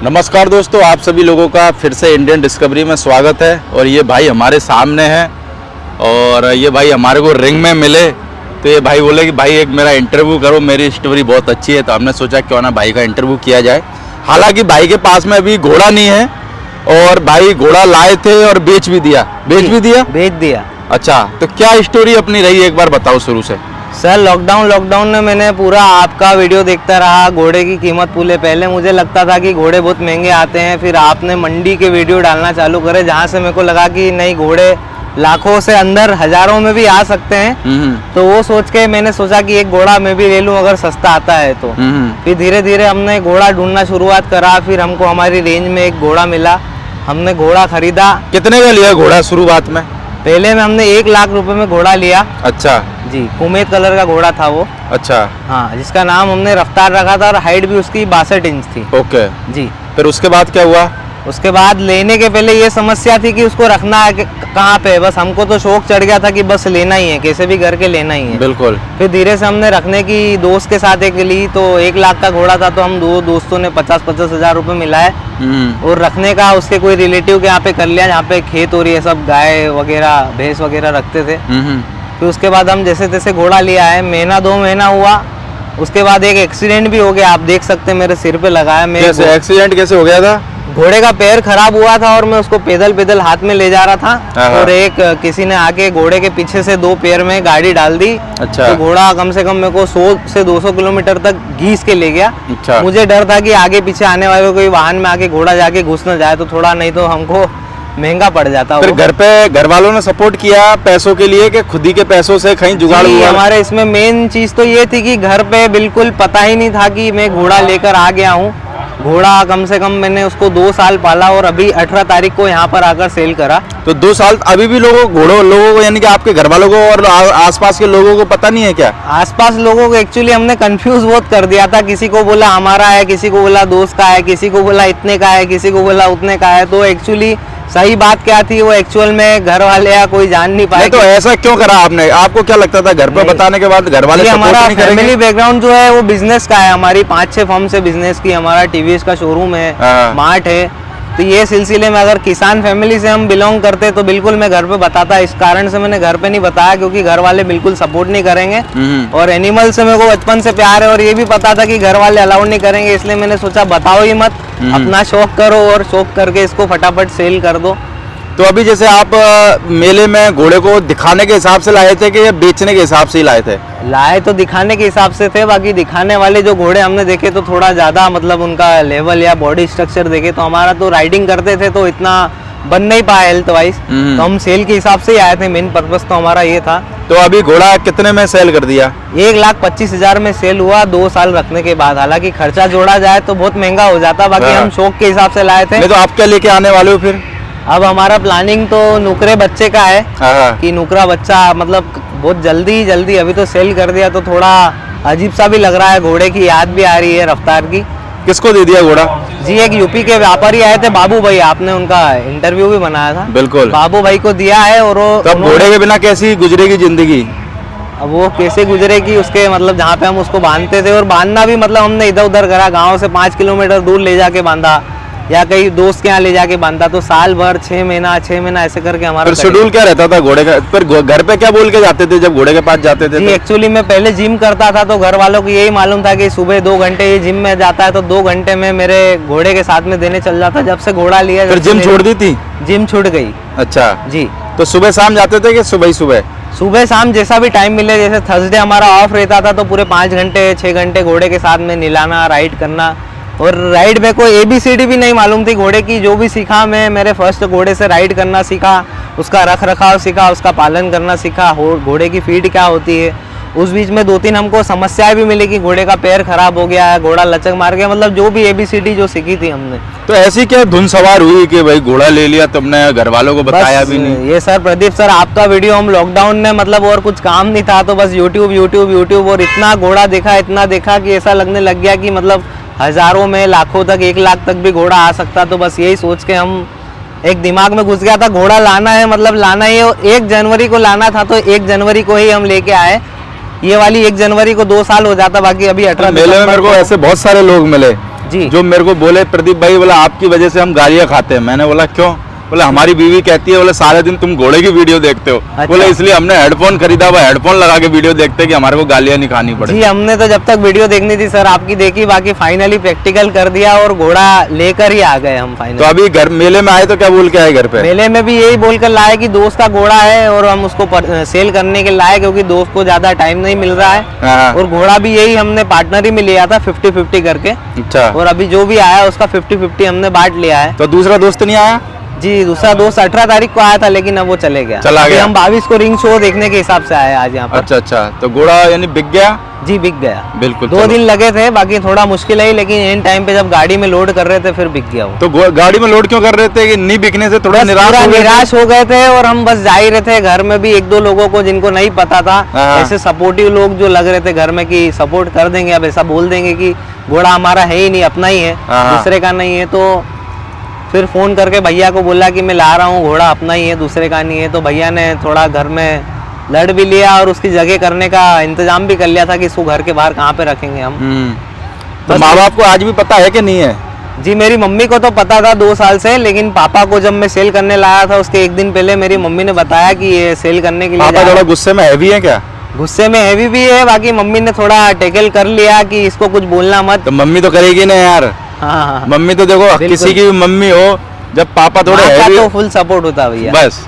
नमस्कार दोस्तों, आप सभी लोगों का फिर से इंडियन डिस्कवरी में स्वागत है। और ये भाई हमारे सामने है और ये भाई हमारे को रिंग में मिले तो ये भाई बोले कि भाई एक मेरा इंटरव्यू करो, मेरी स्टोरी बहुत अच्छी है। तो हमने सोचा क्यों ना भाई का इंटरव्यू किया जाए। हालांकि भाई के पास में अभी घोड़ा नहीं है और भाई घोड़ा लाए थे और बेच भी दिया। बेच दिया। अच्छा, तो क्या स्टोरी अपनी रही एक बार बताओ शुरू से। सर लॉकडाउन में मैंने पूरा आपका वीडियो देखता रहा। घोड़े की कीमत पूछे, पहले मुझे लगता था कि घोड़े बहुत महंगे आते हैं, फिर आपने मंडी के वीडियो डालना चालू करे जहाँ से मेरे को लगा कि नहीं, घोड़े लाखों से अंदर हजारों में भी आ सकते हैं। तो वो सोच के मैंने सोचा कि एक घोड़ा मैं भी ले लूं अगर सस्ता आता है तो। फिर धीरे धीरे हमने घोड़ा ढूंढना शुरुआत करा, फिर हमको हमारी रेंज में एक घोड़ा मिला, हमने घोड़ा खरीदा। कितने का लिया घोड़ा शुरुआत में? पहले में हमने 1 लाख रुपए में घोड़ा लिया। अच्छा जी, कुमेद कलर का घोड़ा था वो। अच्छा हाँ, जिसका नाम हमने रफ्तार रखा था और हाइट भी उसकी 62 इंच थी। ओके जी। फिर उसके बाद क्या हुआ? उसके बाद लेने के पहले ये समस्या थी कि उसको रखना है कहाँ पे। बस हमको तो शौक चढ़ गया था कि बस लेना ही है, कैसे भी करके लेना ही है। बिल्कुल। फिर धीरे से हमने रखने की दोस्त के साथ एक ली, तो 1 लाख का घोड़ा था, तो हम दो दोस्तों ने 50-50 हजार रुपये मिलाए और रखने का उसके कोई रिलेटिव के यहाँ पे कर लिया, जहाँ पे खेत और ये सब गाय वगैरह भैंस वगैरह रखते थे। फिर उसके बाद हम जैसे तैसे घोड़ा लिया है, महीना 2 महीना हुआ। उसके बाद एक एक्सीडेंट भी हो गया, आप देख सकते हैं मेरे सिर पे लगा है। एक्सीडेंट कैसे हो गया था? घोड़े का पैर खराब हुआ था और मैं उसको पैदल हाथ में ले जा रहा था और एक किसी ने आके घोड़े के पीछे से 2 पैर में गाड़ी डाल दी। अच्छा। तो घोड़ा कम से कम मेरे को 100 से 200 किलोमीटर तक घीस के ले गया। अच्छा। मुझे डर था कि आगे पीछे आने वाले कोई वाहन में आके घोड़ा जाके घुस न जाए, तो थोड़ा नहीं तो हमको महंगा पड़ जाता। फिर घर पे घर वालों ने सपोर्ट किया पैसों के लिए कि खुद ही के पैसों से कहीं जुगाड़ हुआ? हमारे इसमें मेन चीज तो ये थी कि घर पे बिल्कुल पता ही नहीं था कि मैं घोड़ा लेकर आ गया हूँ। घोड़ा कम से कम मैंने उसको 2 साल पाला और अभी 18 तारीख को यहाँ पर आकर सेल करा। तो 2 साल अभी भी लोगों को यानी कि आपके घर वालों को और आसपास के लोगों को पता नहीं है क्या? आसपास लोगों को एक्चुअली हमने कंफ्यूज बहुत कर दिया था। किसी को बोला हमारा है, किसी को बोला दोस्त का है, किसी को बोला इतने का है, किसी को बोला उतने का है। तो एक्चुअली सही बात क्या थी वो एक्चुअल में घर वाले या कोई जान नहीं पाए। तो ऐसा क्यों करा आपने? आपको क्या लगता था घर पे बताने के बाद घर वाले सपोर्ट हमारा नहीं करेंगे? फैमिली बैकग्राउंड जो है वो बिजनेस का है। हमारी 5-6 फर्म से बिजनेस की, हमारा टीवीएस का शोरूम है, मार्ट है। तो ये सिलसिले में अगर किसान फैमिली से हम बिलोंग करते तो बिल्कुल मैं घर पे बताता। इस कारण से मैंने घर पे नहीं बताया क्योंकि घर वाले बिल्कुल सपोर्ट नहीं करेंगे और एनिमल से मेरे को बचपन से प्यार है और ये भी पता था कि घर वाले अलाउड नहीं करेंगे, इसलिए मैंने सोचा बताओ ही मत, अपना शौक करो और शौक करके इसको फटाफट सेल कर दो। तो अभी जैसे आप मेले में घोड़े को दिखाने के हिसाब से लाए थे कि या बेचने के हिसाब से ही लाए थे? लाए तो दिखाने के हिसाब से थे। बाकी दिखाने वाले जो घोड़े हमने देखे तो थोड़ा ज्यादा मतलब उनका लेवल या बॉडी स्ट्रक्चर देखे तो हमारा तो राइडिंग करते थे तो इतना बन नहीं पाया हेल्थ वाइज, तो हम सेल के हिसाब से ही आए थे। मेन पर्पस तो हमारा ये था। तो अभी घोड़ा कितने में सेल कर दिया? 1,25,000 में सेल हुआ 2 साल रखने के बाद। हालांकि खर्चा जोड़ा जाए तो बहुत महंगा हो जाता, बाकी हम शौक के हिसाब से लाए थे। नहीं तो आप क्या लेके आने वाले हो फिर? अब हमारा प्लानिंग तो नुकरे बच्चे का है कि नुकरा बच्चा मतलब बहुत जल्दी अभी तो सेल कर दिया तो थोड़ा अजीब सा भी लग रहा है। घोड़े की याद भी आ रही है रफ्तार की। किसको दे दिया घोड़ा? जी, एक यूपी के व्यापारी आए थे, बाबू भाई, आपने उनका इंटरव्यू भी बनाया था। बिल्कुल। बाबू भाई को दिया है और तब घोड़े के बिना कैसी गुजरेगी जिंदगी? अब वो कैसे गुजरेगी उसके मतलब जहाँ पे हम उसको बांधते थे और बांधना भी मतलब हमने इधर उधर करा, गाँव से 5 किलोमीटर दूर ले जाके बांधा या कहीं दोस्त के यहाँ ले जाके बांधा। तो साल भर 6 महीना ऐसे करके हमारा शेड्यूल क्या रहता था घोड़े का? पर घर पे क्या बोल के जाते थे जब घोड़े के पास जाते थे? जी, एक्चुअली मैं पहले जिम करता था तो घर वालों को यही मालूम था कि सुबह 2 घंटे ये जिम में जाता है तो 2 घंटे में मेरे घोड़े के साथ में देने चल जाता। जब से घोड़ा लिया फिर जिम छोड़ दी थी? जिम छूट गई। अच्छा जी। तो सुबह शाम जाते थे कि सुबह शाम जैसा भी टाइम मिले। जैसे थर्सडे हमारा ऑफ रहता था तो पूरे 5 घंटे 6 घंटे घोड़े के साथ में निलाना, राइड करना। और राइड में कोई ABCD भी नहीं मालूम थी घोड़े की। जो भी सीखा मैं मेरे फर्स्ट घोड़े से राइड करना सीखा, उसका रख रखाव सीखा, उसका पालन करना सीखा, घोड़े की फीड क्या होती है। उस बीच में 2-3 हमको समस्याएं भी मिली कि घोड़े का पैर खराब हो गया है, घोड़ा लचक मार गया, मतलब जो भी ABCD जो सीखी थी हमने। तो ऐसी क्या धुन सवार हुई कि भाई घोड़ा ले लिया तुमने, घर वालों को बताया भी नहीं? ये सर प्रदीप सर, आपका वीडियो हम लॉकडाउन में मतलब और कुछ काम नहीं था तो बस यूट्यूब और इतना घोड़ा देखा कि ऐसा लगने लग गया कि मतलब हजारों में लाखों तक 1 लाख तक भी घोड़ा आ सकता। तो बस यही सोच के हम एक दिमाग में घुस गया था घोड़ा लाना है, मतलब लाना ही 1 जनवरी को लाना था तो 1 जनवरी को ही हम लेके आए। ये वाली 1 जनवरी को 2 साल हो जाता, बाकी अभी 18 मेले में मेरे को ऐसे बहुत सारे लोग मिले जी। जो मेरे को बोले प्रदीप भाई, बोला आपकी वजह से हम गालियां खाते हैं। मैंने बोला क्यों? बोले हमारी बीवी कहती है, बोले सारे दिन तुम घोड़े की वीडियो देखते हो। अच्छा। बोले इसलिए हमने हेडफोन खरीदा, वो हेडफोन लगा के वीडियो देखते हैं कि हमारे को गालियां नहीं खानी पड़े। जी, हमने तो जब तक वीडियो देखनी थी सर आपकी देखी, बाकी फाइनली प्रैक्टिकल कर दिया और घोड़ा लेकर ही आ गए हम फाइनली। तो अभी घर मेले में आए तो क्या बोल के आए घर पे? मेले में भी यही बोल कर लाए कि दोस्त का घोड़ा है और हम उसको सेल करने के लाए, क्योंकि दोस्त को ज्यादा टाइम नहीं मिल रहा है। हाँ। और घोड़ा भी यही हमने पार्टनरी में लिया था 50-50 करके। अच्छा। और अभी जो भी आया उसका 50-50 हमने बांट लिया है। तो दूसरा दोस्त नहीं आया? जी, दूसरा दोस्त 18 तारीख को आया था, लेकिन अब वो चले गया। चला अभी गया। हम 22 को रिंग शो देखने के हिसाब से आए आज यहाँ पर। अच्छा अच्छा, तो घोड़ा यानी बिक गया? जी, बिक गया। बिल्कुल। 2 दिन लगे थे, बाकी थोड़ा मुश्किल है, लेकिन इन टाइम पे जब गाड़ी में लोड कर रहे थे फिर बिक गया वो। तो गाड़ी में लोड क्यों कर रहे थे कि नहीं बिकने से थोड़ा निराश हो गए थे। और हम बस जा ही रहे थे, घर में भी 1-2 लोगों को जिनको नहीं पता था, हाँ। ऐसे सपोर्टिव लोग जो लग रहे थे घर में कि सपोर्ट कर देंगे, अब ऐसा बोल देंगे कि घोड़ा हमारा है ही नहीं, अपना ही है, हाँ। दूसरे का नहीं है। तो फिर फोन करके भैया को बोला कि मैं ला रहा हूँ, घोड़ा अपना ही है, दूसरे का नहीं है। तो भैया ने थोड़ा घर में लड़ भी लिया और उसकी जगह करने का इंतजाम भी कर लिया था कि इसको घर के बाहर कहाँ पे रखेंगे हम। तो माँ बाप को आज भी पता है कि नहीं है? जी, मेरी मम्मी को तो पता था 2 साल से, लेकिन पापा को जब मैं सेल करने लाया था उसके 1 दिन पहले मेरी मम्मी ने बताया कि ये सेल करने के लिए पापा थोड़ा गुस्से में हैवी है क्या? गुस्से में हैवी भी है, बाकी मम्मी ने थोड़ा टैकल कर लिया कि इसको कुछ बोलना मत। तो मम्मी तो करेगी ना यार। हाँ हाँ, मम्मी तो देखो, बिल्कुल। किसी की भी मम्मी हो, जब पापा थोड़े माँ का हैवी तो फुल सपोर्ट होता है भैया। बस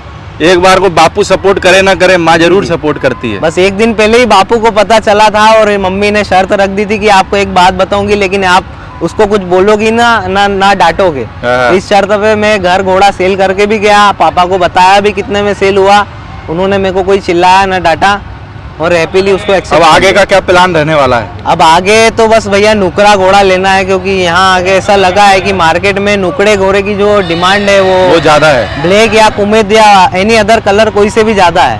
एक बार को बापू सपोर्ट करे ना करे, माँ जरूर सपोर्ट करती है। बस 1 दिन पहले ही बापू को पता चला था और मम्मी ने शर्त रख दी थी कि आपको एक बात बताऊंगी, लेकिन आप उसको कुछ बोलोगी ना डांटोगे। हाँ। इस शर्त पे मैं घर घोड़ा सेल करके भी गया, पापा को बताया भी कितने में सेल हुआ, उन्होंने मेरे को कोई चिल्लाया ना डांटा और हैप्पीली उसको अब एक्सेप्ट। आगे का क्या प्लान रहने वाला है? अब आगे तो बस भैया नुकड़ा घोड़ा लेना है, क्योंकि यहाँ आगे ऐसा लगा है कि मार्केट में नुकड़े घोड़े की जो डिमांड है वो ज्यादा है। ब्लैक या कुमेद या एनी अदर कलर कोई से भी ज्यादा है।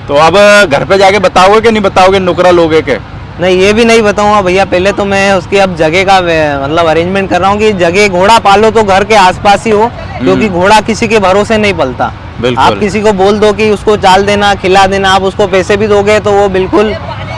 तो अब घर पे जाके बताओगे कि नहीं बताओगे नुकरा लोगे के? नहीं, ये भी नहीं बताऊंगा भैया, पहले तो मैं उसकी अब जगह का मतलब अरेंजमेंट कर रहा हूँ कि जगह घोड़ा पालो तो घर के आसपास ही हो, क्योंकि घोड़ा किसी के भरोसे नहीं पलता। बिल्कुल। आप किसी को बोल दो कि उसको चाल देना, खिला देना, आप उसको पैसे भी दोगे तो वो बिल्कुल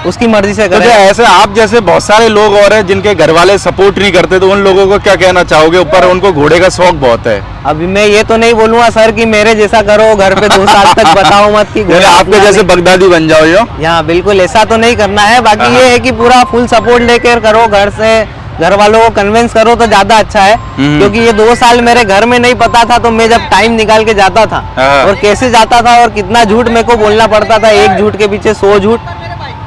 उसकी मर्जी से तो करे। ऐसे आप जैसे बहुत सारे लोग और हैं जिनके घर वाले सपोर्ट नहीं करते, तो उन लोगों को क्या कहना चाहोगे? ऊपर उनको घोड़े का शौक बहुत है। अभी मैं ये तो नहीं बोलूंगा सर कि मेरे जैसा करो, घर पे 2 साल तक बताओ मत कि घोड़ा आपके अपना जैसे बगदादी बन जाओ यो। यहाँ बिल्कुल ऐसा तो नहीं करना है। बाकी ये है कि पूरा फुल सपोर्ट लेकर करो, घर से घर वालों को कन्विंस करो तो ज्यादा अच्छा है। क्योंकि ये 2 साल मेरे घर में नहीं पता था, तो मैं जब टाइम निकाल के जाता था और कैसे जाता था और कितना झूठ मेरे को बोलना पड़ता था, एक झूठ के पीछे 100 झूठ,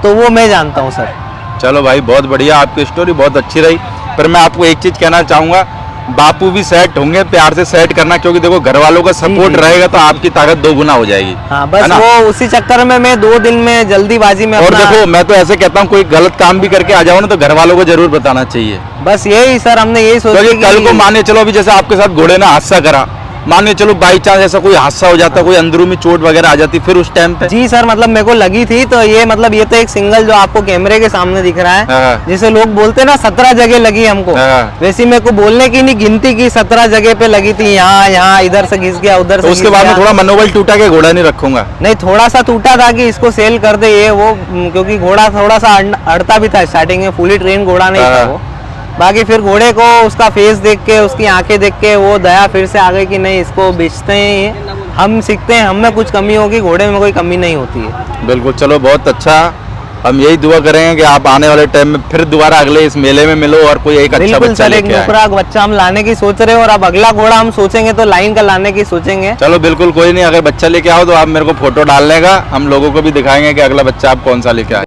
तो वो मैं जानता हूँ सर। चलो भाई, बहुत बढ़िया, आपकी स्टोरी बहुत अच्छी रही। पर मैं आपको एक चीज कहना चाहूंगा, बापू भी सेट होंगे, प्यार से सेट करना, क्योंकि देखो घर वालों का सपोर्ट रहेगा तो आपकी ताकत 2 गुना हो जाएगी। हाँ, बस वो उसी चक्कर में मैं 2 दिन में जल्दीबाजी में और देखो, मैं तो ऐसे कहता हूँ, कोई गलत काम भी करके आ जाओ ना तो घर वालों को जरूर बताना चाहिए। बस यही सर, हमने यही सोचा कि कल को माने चलो, अभी जैसे आपके साथ घोड़े ने हादसा करा, माने चलो बाई चांस ऐसा कोई हादसा हो जाता, कोई अंदरूनी चोट वगैरह आ जाती, फिर उस टाइम पे। जी सर, मतलब मेरे को लगी थी, तो ये मतलब ये तो एक सिंगल जो आपको कैमरे के सामने दिख रहा है, जैसे लोग बोलते हैं ना 17 जगह लगी हमको, वैसे मेरे को बोलने की नहीं गिनती की 17 जगह पे लगी थी। यहाँ इधर से घिस गया, उधर से उसके बाद में थोड़ा मनोबल टूटा के घोड़ा नहीं रखूंगा। नहीं, थोड़ा सा टूटा था कि इसको सेल कर दे ये वो, क्योंकि घोड़ा थोड़ा सा अड़ता भी था स्टार्टिंग में, फुली ट्रेन घोड़ा नहीं था वो। बाकी फिर घोड़े को उसका फेस देख के, उसकी आंखें देख के वो दया फिर से आ गई कि नहीं, इसको बेचते हैं, हम सीखते हैं, हमें कुछ कमी होगी, घोड़े में कोई कमी नहीं होती है। बिल्कुल, चलो बहुत अच्छा। हम यही दुआ करेंगे कि आप आने वाले टाइम में फिर दोबारा अगले इस मेले में मिलो और कोई एक अच्छा बच्चा लेके आए। नुकरा बच्चा हम लाने की सोच रहे हैं, और अब अगला घोड़ा हम सोचेंगे तो लाइन का लाने की सोचेंगे। चलो बिल्कुल, कोई नहीं, अगर बच्चा लेके आओ तो आप मेरे को फोटो डालने का, हम लोगों को भी दिखाएंगे कि अगला बच्चा आप कौन सा लेके आए।